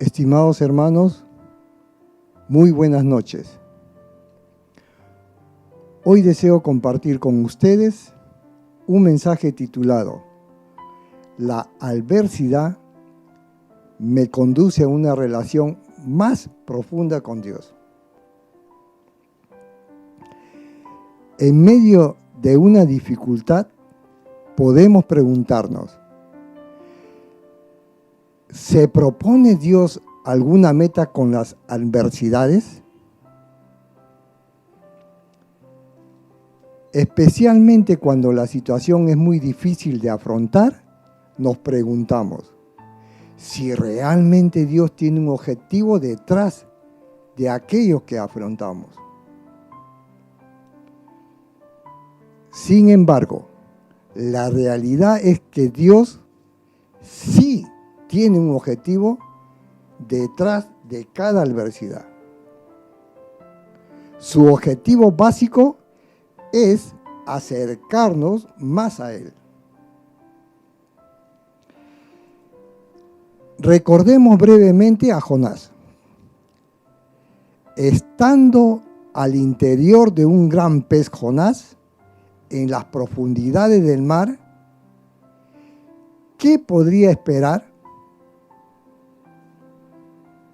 Estimados hermanos, muy buenas noches. Hoy deseo compartir con ustedes un mensaje titulado La adversidad me conduce a una relación más profunda con Dios. En medio de una dificultad podemos preguntarnos, ¿se propone Dios alguna meta con las adversidades? Especialmente cuando la situación es muy difícil de afrontar, nos preguntamos si realmente Dios tiene un objetivo detrás de aquello que afrontamos. Sin embargo, la realidad es que Dios sí tiene un objetivo detrás de cada adversidad. Su objetivo básico es acercarnos más a Él. Recordemos brevemente a Jonás. Estando al interior de un gran pez Jonás, en las profundidades del mar, ¿qué podría esperar?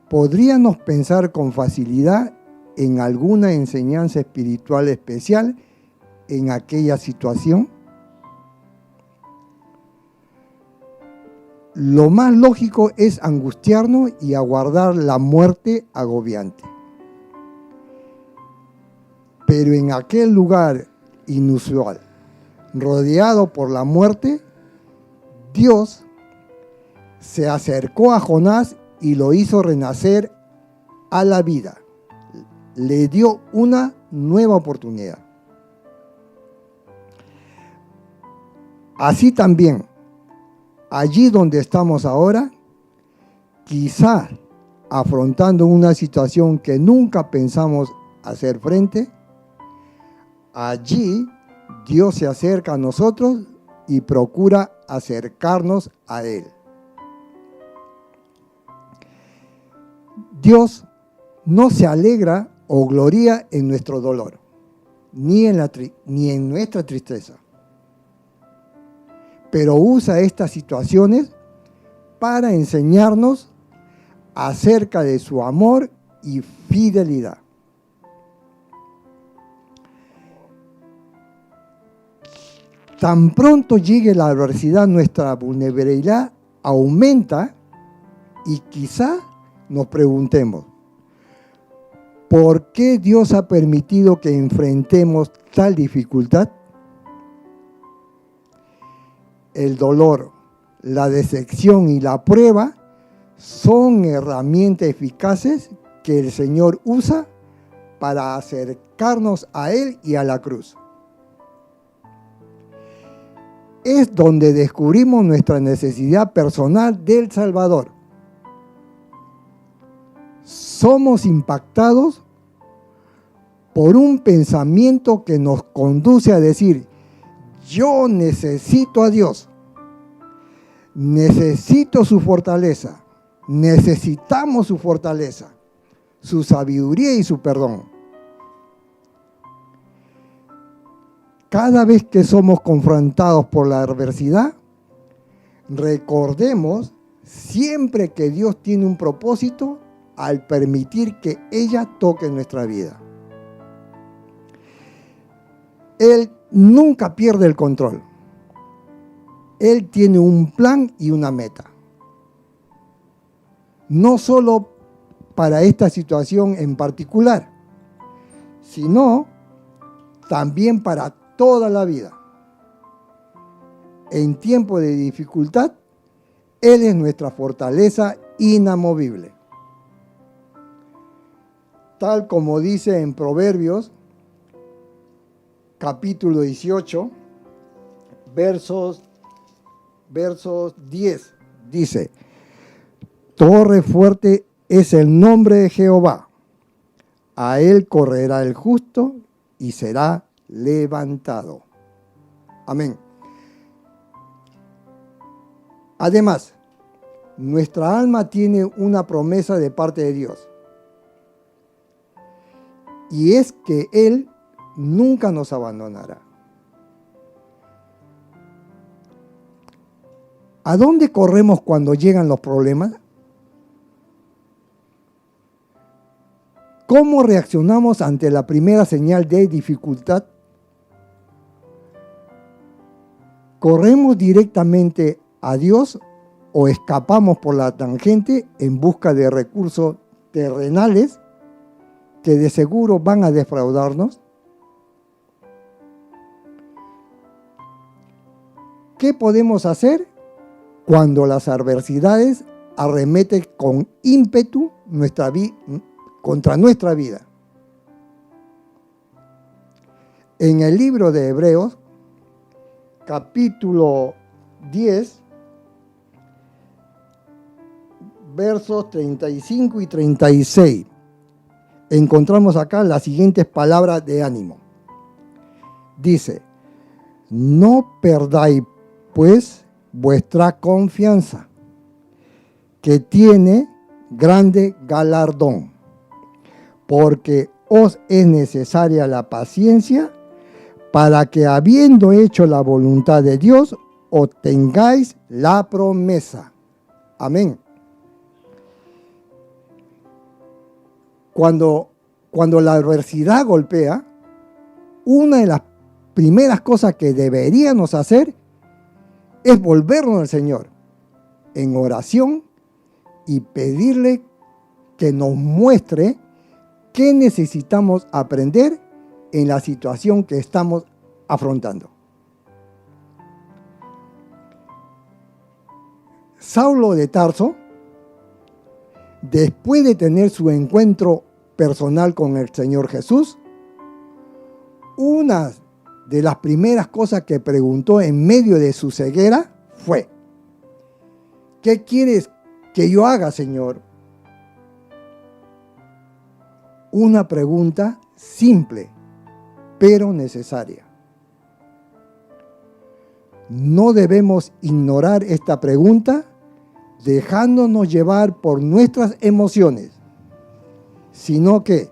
¿Podríamos pensar con facilidad en alguna enseñanza espiritual especial en aquella situación? Lo más lógico es angustiarnos y aguardar la muerte agobiante. Pero en aquel lugar inusual, rodeado por la muerte, Dios se acercó a Jonás y lo hizo renacer a la vida. Le dio una nueva oportunidad. Así también, allí donde estamos ahora, quizá afrontando una situación que nunca pensamos hacer frente, allí Dios se acerca a nosotros y procura acercarnos a Él. Dios no se alegra o gloria en nuestro dolor, ni en nuestra tristeza, pero usa estas situaciones para enseñarnos acerca de su amor y fidelidad. Tan pronto llegue la adversidad, nuestra vulnerabilidad aumenta y quizá nos preguntemos, ¿por qué Dios ha permitido que enfrentemos tal dificultad? El dolor, la decepción y la prueba son herramientas eficaces que el Señor usa para acercarnos a Él y a la cruz. Es donde descubrimos nuestra necesidad personal del Salvador. Somos impactados por un pensamiento que nos conduce a decir, yo necesito a Dios, necesito su fortaleza, necesitamos su fortaleza, su sabiduría y su perdón. Cada vez que somos confrontados por la adversidad, recordemos siempre que Dios tiene un propósito al permitir que ella toque nuestra vida. Él nunca pierde el control. Él tiene un plan y una meta. No solo para esta situación en particular, sino también para toda la vida. En tiempo de dificultad, Él es nuestra fortaleza inamovible. Tal como dice en Proverbios, capítulo 18, versos 10, dice, torre fuerte es el nombre de Jehová, a Él correrá el justo y será levantado. Amén. Además, nuestra alma tiene una promesa de parte de Dios. Y es que Él nunca nos abandonará. ¿A dónde corremos cuando llegan los problemas? ¿Cómo reaccionamos ante la primera señal de dificultad? ¿Corremos directamente a Dios o escapamos por la tangente en busca de recursos terrenales que de seguro van a defraudarnos? ¿Qué podemos hacer cuando las adversidades arremeten con ímpetu contra nuestra vida? En el libro de Hebreos, capítulo 10, versos 35 y 36, encontramos acá las siguientes palabras de ánimo. Dice: no perdáis pues vuestra confianza, que tiene grande galardón, porque os es necesaria la paciencia para que, habiendo hecho la voluntad de Dios, obtengáis la promesa. Amén. Cuando la adversidad golpea, una de las primeras cosas que deberíamos hacer es volvernos al Señor en oración y pedirle que nos muestre qué necesitamos aprender en la situación que estamos afrontando. Saulo de Tarso, después de tener su encuentro personal con el Señor Jesús, una de las primeras cosas que preguntó en medio de su ceguera fue: ¿qué quieres que yo haga, Señor? Una pregunta simple, pero necesaria. No debemos ignorar esta pregunta dejándonos llevar por nuestras emociones, sino que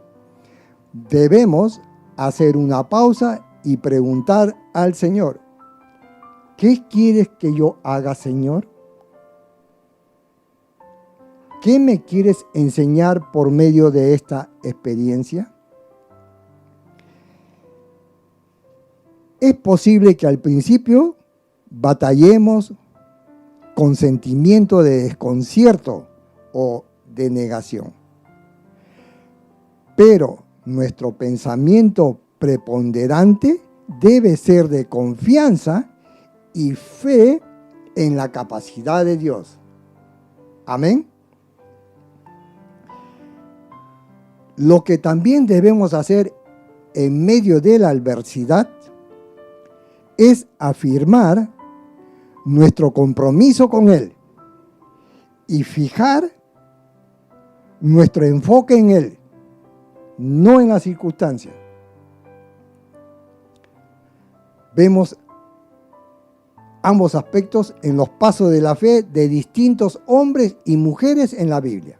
debemos hacer una pausa y preguntar al Señor: ¿qué quieres que yo haga, Señor? ¿Qué me quieres enseñar por medio de esta experiencia? Es posible que al principio batallemos con sentimiento de desconcierto o de negación, pero nuestro pensamiento preponderante debe ser de confianza y fe en la capacidad de Dios. Amén. Lo que también debemos hacer en medio de la adversidad es afirmar nuestro compromiso con Él y fijar nuestro enfoque en Él, no en las circunstancias. Vemos ambos aspectos en los pasos de la fe de distintos hombres y mujeres en la Biblia.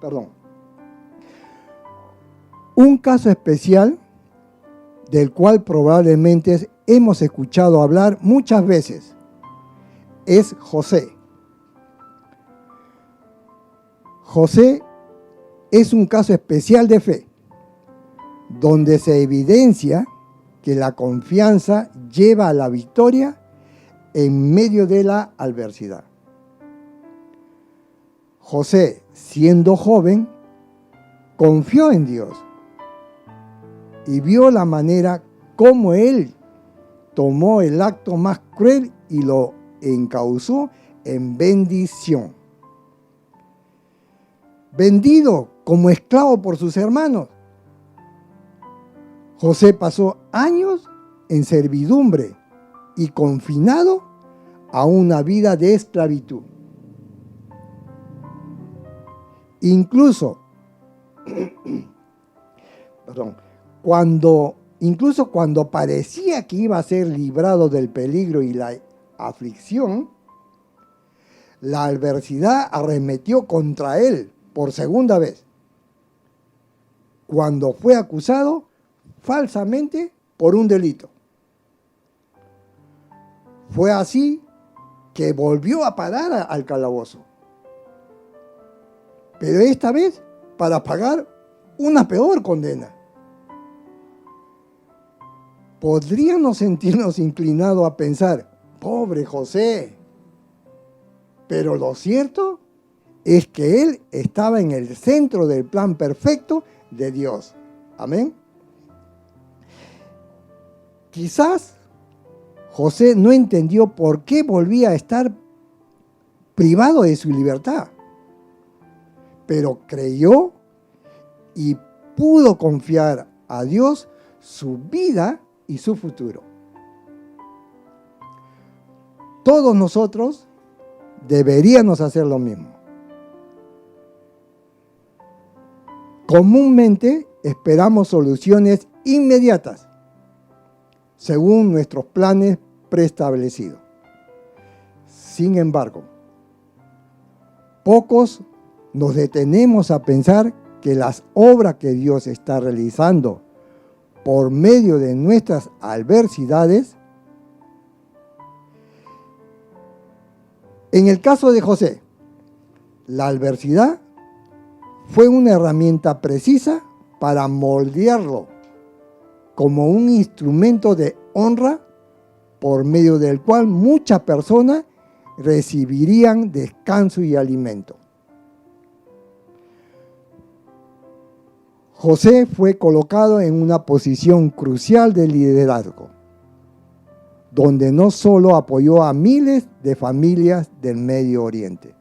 Perdón. Un caso especial del cual probablemente hemos escuchado hablar muchas veces es José. José es un caso especial de fe, donde se evidencia que la confianza lleva a la victoria en medio de la adversidad. José, siendo joven, confió en Dios y vio la manera como él tomó el acto más cruel y lo encauzó en bendición. Vendido como esclavo por sus hermanos, José pasó años en servidumbre y confinado a una vida de esclavitud. Incluso cuando parecía que iba a ser librado del peligro y la aflicción, la adversidad arremetió contra él por segunda vez, cuando fue acusado falsamente por un delito. Fue así que volvió a parar al calabozo, pero esta vez para pagar una peor condena. Podríamos sentirnos inclinados a pensar, pobre José, pero lo cierto es que él estaba en el centro del plan perfecto de Dios. Amén. Quizás José no entendió por qué volvía a estar privado de su libertad, pero creyó y pudo confiar a Dios su vida y su futuro. Todos nosotros deberíamos hacer lo mismo. Comúnmente esperamos soluciones inmediatas, según nuestros planes preestablecidos. Sin embargo, pocos nos detenemos a pensar que las obras que Dios está realizando por medio de nuestras adversidades, en el caso de José, la adversidad fue una herramienta precisa para moldearlo como un instrumento de honra por medio del cual muchas personas recibirían descanso y alimento. José fue colocado en una posición crucial de liderazgo, donde no solo apoyó a miles de familias del Medio Oriente,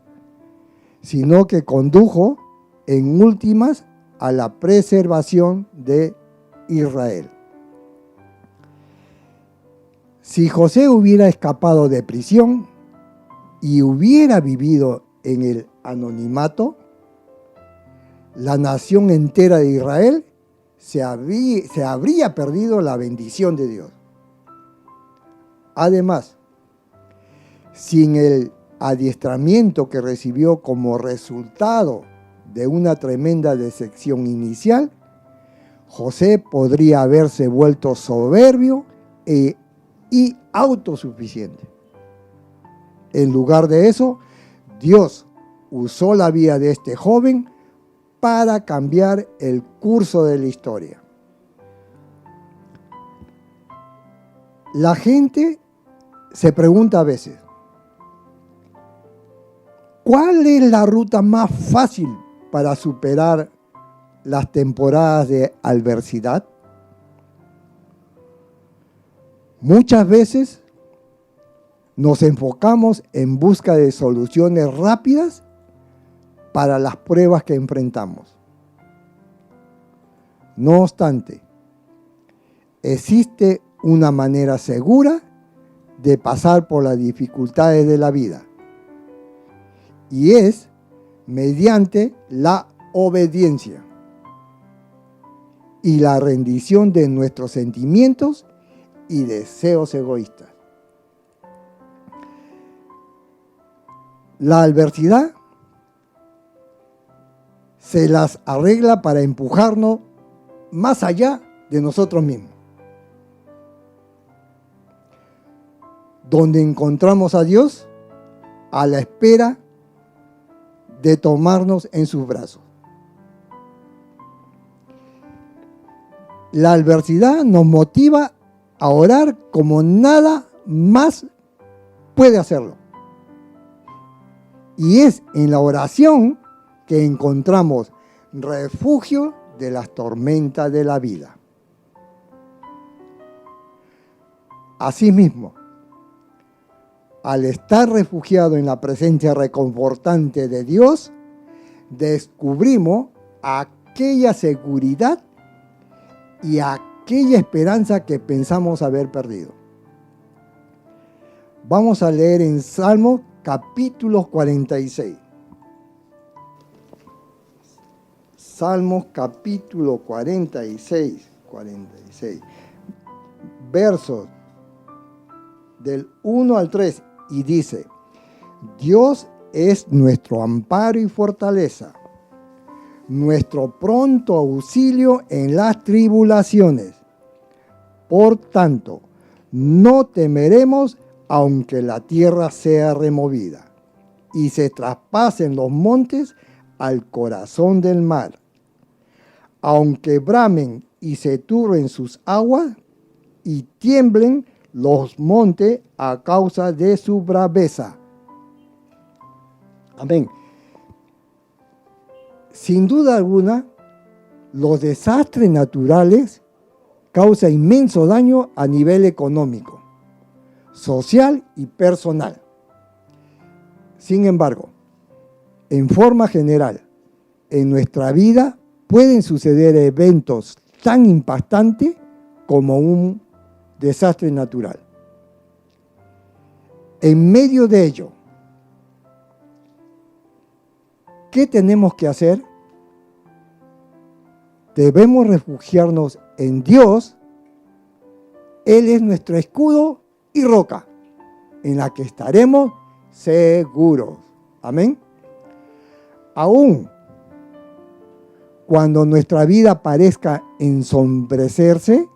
sino que condujo en últimas a la preservación de Israel. Si José hubiera escapado de prisión y hubiera vivido en el anonimato, la nación entera de Israel se habría perdido la bendición de Dios. Además, sin el adiestramiento que recibió como resultado de una tremenda decepción inicial, José podría haberse vuelto soberbio y autosuficiente. En lugar de eso, Dios usó la vida de este joven para cambiar el curso de la historia. La gente se pregunta a veces, ¿cuál es la ruta más fácil para superar las temporadas de adversidad? Muchas veces nos enfocamos en busca de soluciones rápidas para las pruebas que enfrentamos. No obstante, existe una manera segura de pasar por las dificultades de la vida, y es mediante la obediencia y la rendición de nuestros sentimientos y deseos egoístas. La adversidad se las arregla para empujarnos más allá de nosotros mismos, donde encontramos a Dios a la espera de tomarnos en sus brazos. La adversidad nos motiva a orar como nada más puede hacerlo. Y es en la oración que encontramos refugio de las tormentas de la vida. Asimismo, al estar refugiado en la presencia reconfortante de Dios, descubrimos aquella seguridad y aquella esperanza que pensamos haber perdido. Vamos a leer en Salmos capítulo 46. Salmos capítulo 46, versos del 1 al 3, y dice: Dios es nuestro amparo y fortaleza, nuestro pronto auxilio en las tribulaciones. Por tanto, no temeremos aunque la tierra sea removida y se traspasen los montes al corazón del mar, aunque bramen y se turben sus aguas y tiemblen los montes a causa de su braveza. Amén. Sin duda alguna, los desastres naturales causan inmenso daño a nivel económico, social y personal. Sin embargo, en forma general, en nuestra vida pueden suceder eventos tan impactantes como un desastre natural. En medio de ello, ¿qué tenemos que hacer? Debemos refugiarnos en Dios. Él es nuestro escudo y roca, en la que estaremos seguros. Amén. Aún cuando nuestra vida parezca ensombrecerse,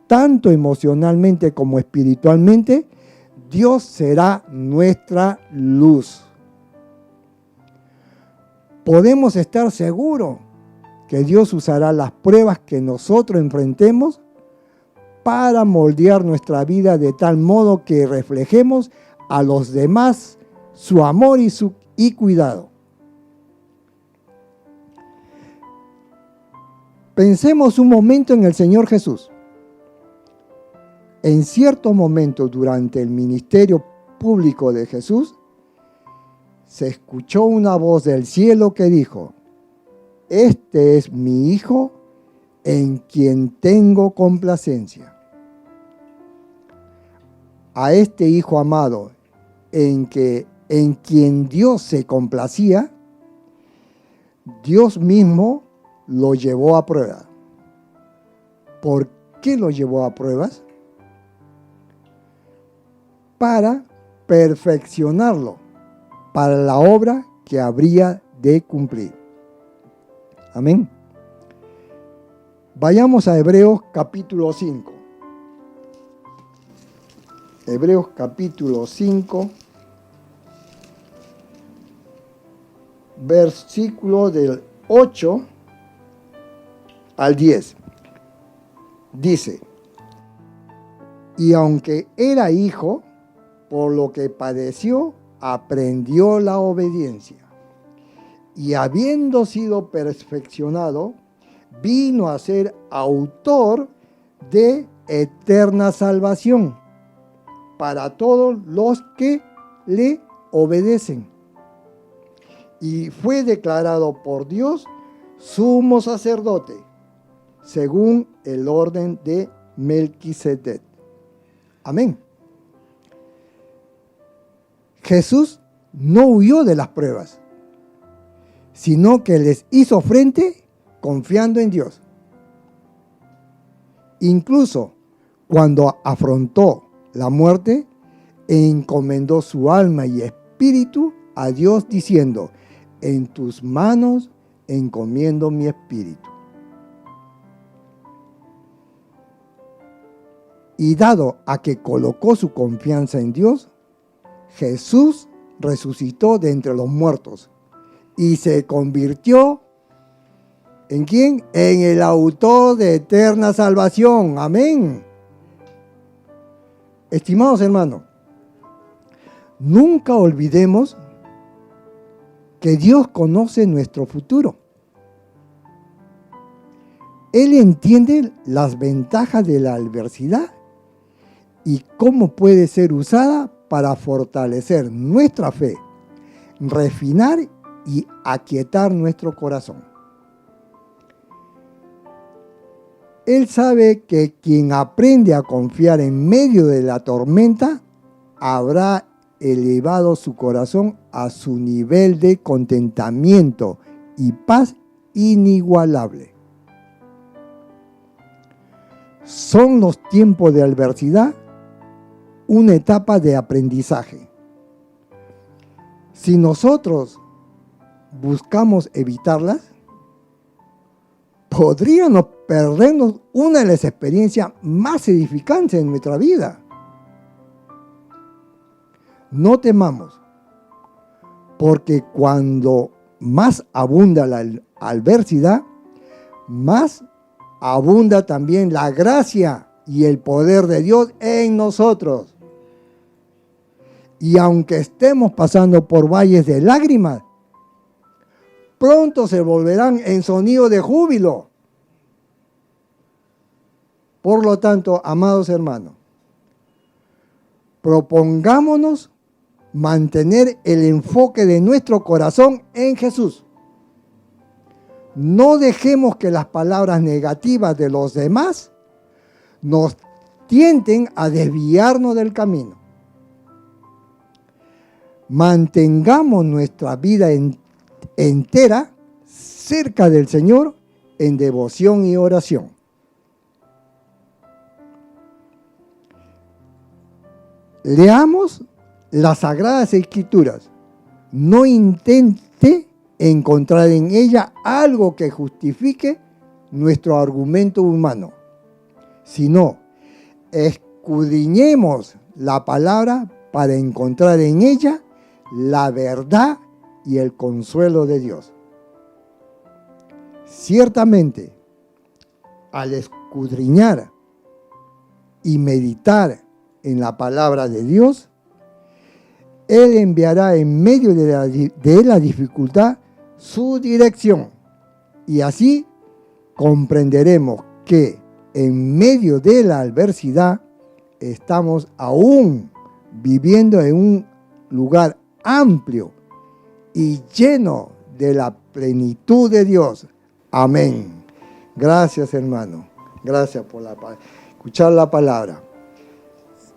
tanto emocionalmente como espiritualmente, Dios será nuestra luz. Podemos estar seguros que Dios usará las pruebas que nosotros enfrentemos para moldear nuestra vida de tal modo que reflejemos a los demás su amor y cuidado. Pensemos un momento en el Señor Jesús. En ciertos momentos durante el ministerio público de Jesús, se escuchó una voz del cielo que dijo: "Este es mi Hijo, en quien tengo complacencia". A este Hijo amado, en quien Dios se complacía, Dios mismo lo llevó a prueba. ¿Por qué lo llevó a pruebas? Para perfeccionarlo para la obra que habría de cumplir. Amén. Vayamos a Hebreos capítulo 5. Hebreos capítulo 5, versículo del 8 al 10. Dice: "Y aunque era hijo, por lo que padeció, aprendió la obediencia. Y habiendo sido perfeccionado, vino a ser autor de eterna salvación para todos los que le obedecen. Y fue declarado por Dios sumo sacerdote, según el orden de Melquisedec". Amén. Jesús no huyó de las pruebas, sino que les hizo frente confiando en Dios. Incluso cuando afrontó la muerte, encomendó su alma y espíritu a Dios diciendo: "En tus manos encomiendo mi espíritu". Y dado a que colocó su confianza en Dios, Jesús resucitó de entre los muertos y se convirtió ¿en quién? En el autor de eterna salvación. Amén. Estimados hermanos, nunca olvidemos que Dios conoce nuestro futuro. Él entiende las ventajas de la adversidad y cómo puede ser usada para fortalecer nuestra fe, refinar y aquietar nuestro corazón. Él sabe que quien aprende a confiar en medio de la tormenta habrá elevado su corazón a su nivel de contentamiento y paz inigualable. Son los tiempos de adversidad una etapa de aprendizaje. Si nosotros buscamos evitarlas, podríamos perdernos una de las experiencias más edificantes en nuestra vida. No temamos, porque cuando más abunda la adversidad, más abunda también la gracia y el poder de Dios en nosotros. Y aunque estemos pasando por valles de lágrimas, pronto se volverán en sonido de júbilo. Por lo tanto, amados hermanos, propongámonos mantener el enfoque de nuestro corazón en Jesús. No dejemos que las palabras negativas de los demás nos tienten a desviarnos del camino. Mantengamos nuestra vida entera cerca del Señor en devoción y oración. Leamos las Sagradas Escrituras. No intente encontrar en ella algo que justifique nuestro argumento humano, sino escudriñemos la palabra para encontrar en ella la verdad y el consuelo de Dios. Ciertamente, al escudriñar y meditar en la palabra de Dios, Él enviará en medio de la dificultad su dirección, y así comprenderemos que en medio de la adversidad estamos aún viviendo en un lugar amplio y lleno de la plenitud de Dios. Amén. Gracias, hermano. Gracias por escuchar la palabra.